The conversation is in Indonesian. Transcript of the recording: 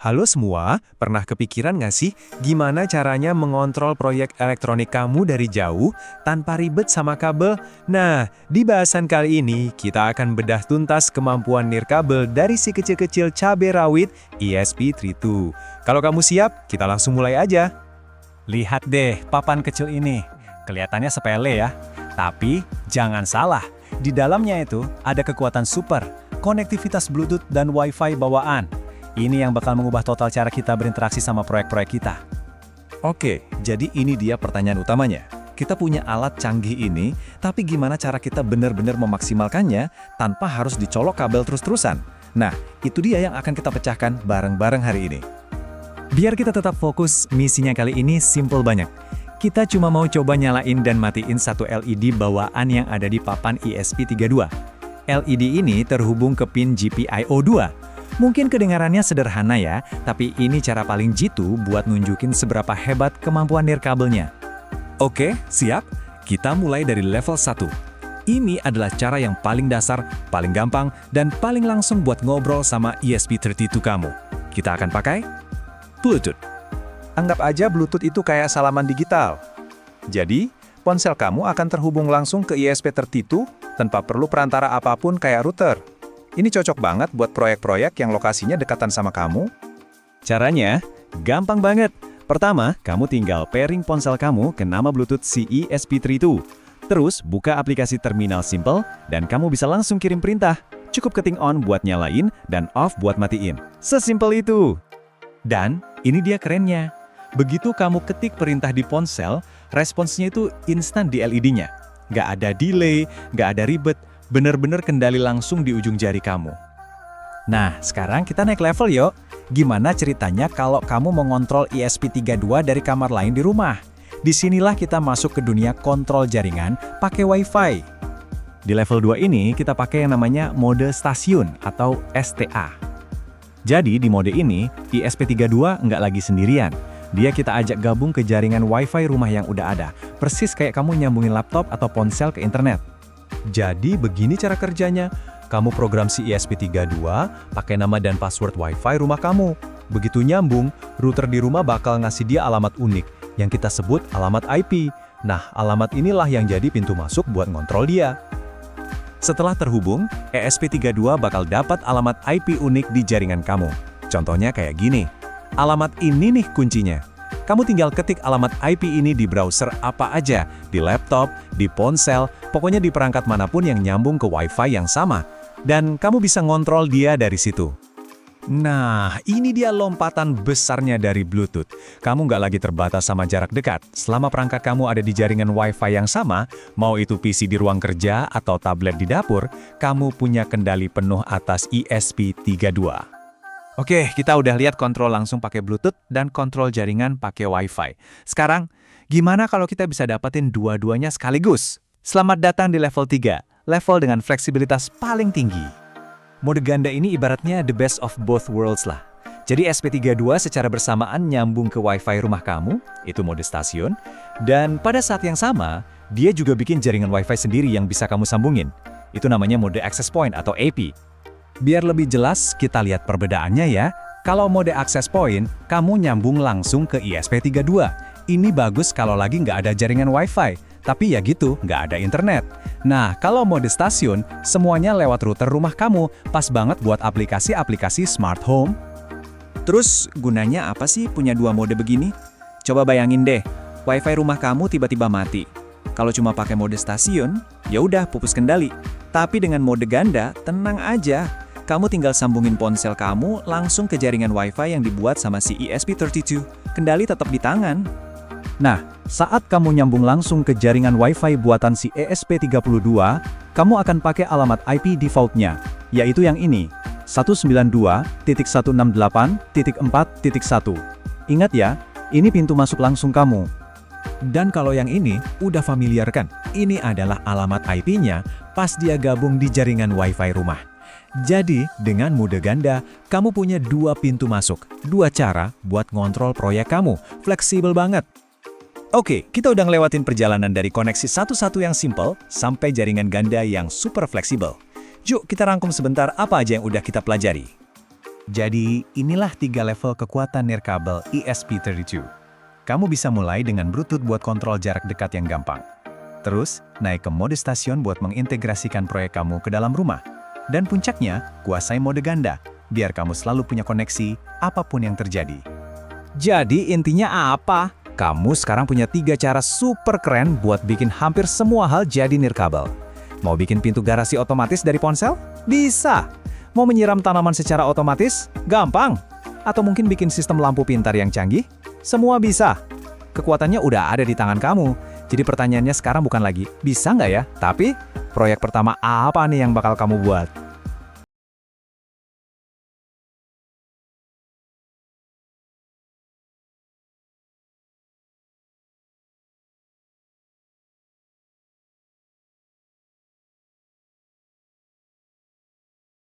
Halo semua, pernah kepikiran nggak sih gimana caranya mengontrol proyek elektronik kamu dari jauh tanpa ribet sama kabel? Nah, di bahasan kali ini kita akan bedah tuntas kemampuan nirkabel dari si kecil-kecil cabai rawit ESP32. Kalau kamu siap, kita langsung mulai aja. Lihat deh papan kecil ini, kelihatannya sepele ya. Tapi jangan salah, di dalamnya itu ada kekuatan super, konektivitas Bluetooth dan Wi-Fi bawaan. Ini yang bakal mengubah total cara kita berinteraksi sama proyek-proyek kita. Oke, jadi ini dia pertanyaan utamanya. Kita punya alat canggih ini, tapi gimana cara kita benar-benar memaksimalkannya tanpa harus dicolok kabel terus-terusan? Nah, itu dia yang akan kita pecahkan bareng-bareng hari ini. Biar kita tetap fokus, misinya kali ini simple banyak. Kita cuma mau coba nyalain dan matiin satu LED bawaan yang ada di papan ESP32. LED ini terhubung ke pin GPIO2. Mungkin kedengarannya sederhana ya, tapi ini cara paling jitu buat nunjukin seberapa hebat kemampuan nirkabelnya. Oke, siap? Kita mulai dari level 1. Ini adalah cara yang paling dasar, paling gampang, dan paling langsung buat ngobrol sama ESP32 kamu. Kita akan pakai Bluetooth. Anggap aja Bluetooth itu kayak salaman digital. Jadi, ponsel kamu akan terhubung langsung ke ESP32 tanpa perlu perantara apapun kayak router. Ini cocok banget buat proyek-proyek yang lokasinya dekatan sama kamu. Caranya gampang banget. Pertama, kamu tinggal pairing ponsel kamu ke nama Bluetooth si ESP32. Terus, buka aplikasi terminal simple, dan kamu bisa langsung kirim perintah. Cukup ketik on buat nyalain, dan off buat matiin. Sesimpel itu. Dan, ini dia kerennya. Begitu kamu ketik perintah di ponsel, responsnya itu instan di LED-nya. Nggak ada delay, nggak ada ribet, bener-bener kendali langsung di ujung jari kamu. Nah, sekarang kita naik level yuk. Gimana ceritanya kalau kamu mengontrol ESP32 dari kamar lain di rumah? Disinilah kita masuk ke dunia kontrol jaringan pakai Wi-Fi. Di level 2 ini kita pakai yang namanya mode stasiun atau STA. Jadi di mode ini, ESP32 nggak lagi sendirian. Dia kita ajak gabung ke jaringan Wi-Fi rumah yang udah ada. Persis kayak kamu nyambungin laptop atau ponsel ke internet. Jadi begini cara kerjanya, kamu program si ESP32, pakai nama dan password Wi-Fi rumah kamu. Begitu nyambung, router di rumah bakal ngasih dia alamat unik, yang kita sebut alamat IP. Nah, alamat inilah yang jadi pintu masuk buat ngontrol dia. Setelah terhubung, ESP32 bakal dapat alamat IP unik di jaringan kamu. Contohnya kayak gini. Alamat ini nih kuncinya. Kamu tinggal ketik alamat IP ini di browser apa aja, di laptop, di ponsel, pokoknya di perangkat manapun yang nyambung ke Wi-Fi yang sama. Dan kamu bisa ngontrol dia dari situ. Nah, ini dia lompatan besarnya dari Bluetooth. Kamu nggak lagi terbatas sama jarak dekat. Selama perangkat kamu ada di jaringan Wi-Fi yang sama, mau itu PC di ruang kerja atau tablet di dapur, kamu punya kendali penuh atas ESP32. Oke, kita udah lihat kontrol langsung pakai Bluetooth dan kontrol jaringan pakai Wi-Fi. Sekarang, gimana kalau kita bisa dapetin dua-duanya sekaligus? Selamat datang di level 3, level dengan fleksibilitas paling tinggi. Mode ganda ini ibaratnya the best of both worlds lah. Jadi SP32 secara bersamaan nyambung ke Wi-Fi rumah kamu, itu mode stasiun, dan pada saat yang sama, dia juga bikin jaringan Wi-Fi sendiri yang bisa kamu sambungin. Itu namanya mode access point atau AP. Biar lebih jelas, kita lihat perbedaannya ya. Kalau mode access point, kamu nyambung langsung ke ESP32. Ini bagus kalau lagi nggak ada jaringan Wi-Fi, tapi ya gitu, nggak ada internet. Nah, kalau mode stasiun, semuanya lewat router rumah kamu, pas banget buat aplikasi-aplikasi smart home. Terus, gunanya apa sih punya dua mode begini? Coba bayangin deh, Wi-Fi rumah kamu tiba-tiba mati. Kalau cuma pakai mode stasiun, ya udah pupus kendali. Tapi dengan mode ganda, tenang aja. Kamu tinggal sambungin ponsel kamu langsung ke jaringan Wi-Fi yang dibuat sama si ESP32. Kendali tetap di tangan. Nah, saat kamu nyambung langsung ke jaringan Wi-Fi buatan si ESP32, kamu akan pakai alamat IP default-nya, yaitu yang ini, 192.168.4.1. Ingat ya, ini pintu masuk langsung kamu. Dan kalau yang ini, udah familiar kan? Ini adalah alamat IP-nya pas dia gabung di jaringan Wi-Fi rumah. Jadi, dengan mode ganda, kamu punya dua pintu masuk, dua cara buat ngontrol proyek kamu. Fleksibel banget. Oke, kita udah ngelewatin perjalanan dari koneksi satu-satu yang simple sampai jaringan ganda yang super fleksibel. Yuk, kita rangkum sebentar apa aja yang udah kita pelajari. Jadi, inilah 3 level kekuatan nirkabel ESP32. Kamu bisa mulai dengan Bluetooth buat kontrol jarak dekat yang gampang. Terus, naik ke mode stasiun buat mengintegrasikan proyek kamu ke dalam rumah. Dan puncaknya, kuasai mode ganda, biar kamu selalu punya koneksi apapun yang terjadi. Jadi intinya apa? Kamu sekarang punya 3 cara super keren buat bikin hampir semua hal jadi nirkabel. Mau bikin pintu garasi otomatis dari ponsel? Bisa! Mau menyiram tanaman secara otomatis? Gampang! Atau mungkin bikin sistem lampu pintar yang canggih? Semua bisa! Kekuatannya udah ada di tangan kamu. Jadi pertanyaannya sekarang bukan lagi, bisa nggak ya? Tapi, proyek pertama apa nih yang bakal kamu buat?